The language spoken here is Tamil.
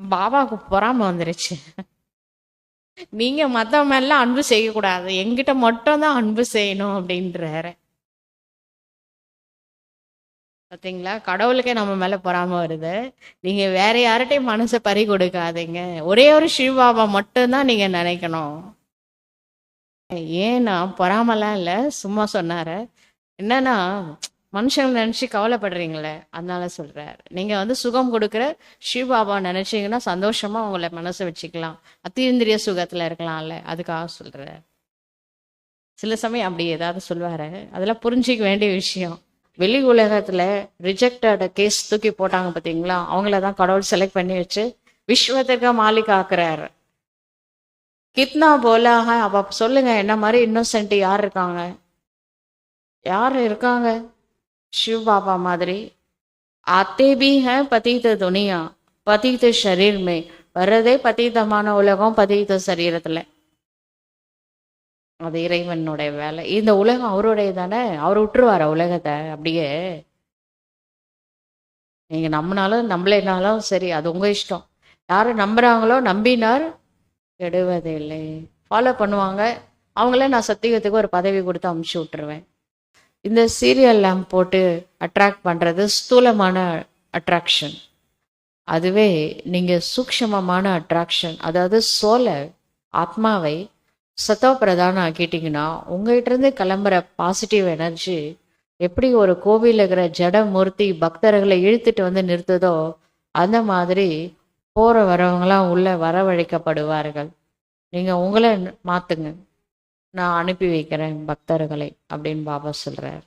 பாபாவுக்கு பொறாம வந்துருச்சு. நீங்க மத்தவங்க மேல அன்பு செய்யக்கூடாது, என்கிட்ட மட்டும் தான் அன்பு செய்யணும் அப்படின்றாரு. பாத்தீங்களா, கடவுளுக்கே நம்ம மேல பொறாம வருது. நீங்க வேற யார்கிட்டயும் மனசை பறி கொடுக்காதீங்க. ஒரே ஒரு சிவபாபா மட்டும்தான் நீங்க நினைக்கணும். ஏன்னா பொறாமலாம் இல்ல, சும்மா சொன்னாரு. என்னன்னா, மனுஷங்களை நினைச்சு கவலைப்படுறீங்களே, அதனால சொல்றாரு. நீங்க சுகம் கொடுக்குற சிவபாபா நினைச்சீங்கன்னா சந்தோஷமா உங்களை மனசை வச்சுக்கலாம், அத்தீந்திரிய சுகத்துல இருக்கலாம்ல, அதுக்காக சொல்றாரு. சில சமயம் அப்படி ஏதாவது சொல்லுவாரு, அதெல்லாம் புரிஞ்சிக்க வேண்டிய விஷயம். வெளி உலகத்துல ரிஜெக்டட் கேஸ் தூக்கி போட்டாங்க பாத்தீங்களா, அவங்களதான் கடவுள் செலக்ட் பண்ணி வச்சு விஸ்வத்துக்கு மாலிக் ஆக்குறாரு. கித்னா போலா அப்ப சொல்லுங்க, என்ன மாதிரி இன்னோசென்ட் யார் இருக்காங்க? யார் இருக்காங்க शिव बाबा மாதிரி? आते भी हैं पतित दुनिया, पतित शरीर में வரதே பதீதமான உலகம், பதீத சரீரத்துல. அது இறைவனுடைய வேலை. இந்த உலகம் அவருடைய தானே, அவர் விட்டுருவார உலகத்தை அப்படியே? நீங்க நம்பினாலும் நம்பலைனாலும் சரி, அது உங்க இஷ்டம். யாரு நம்புறாங்களோ, நம்பினார் கெடுவதில்லை, ஃபாலோ பண்ணுவாங்க. அவங்கள நான் சத்தியத்துக்கு ஒரு பதவி கொடுத்து அமுச்சு விட்டுருவேன். இந்த சீரியல் லேம்ப் போட்டு அட்ராக்ட் பண்ணுறது ஸ்தூலமான அட்ராக்ஷன். அதுவே நீங்கள் சூக்ஷமமான அட்ராக்ஷன், அதாவது சோலை, ஆத்மாவை சத்தோ பிரதானம் ஆக்கிட்டிங்கன்னா உங்கள்கிட்டருந்து கிளம்புற பாசிட்டிவ் எனர்ஜி எப்படி ஒரு கோவிலில் இருக்கிற ஜட மூர்த்தி பக்தர்களை இழுத்துட்டு நிறுத்துதோ, அந்த மாதிரி போகிற வரவங்களாம் உள்ள வரவழைக்கப்படுவார்கள். நீங்கள் உங்களை மாற்றுங்க, நான் அனுப்பி வைக்கிறேன் பக்தர்களை அப்படின்னு பாபா சொல்கிறார்.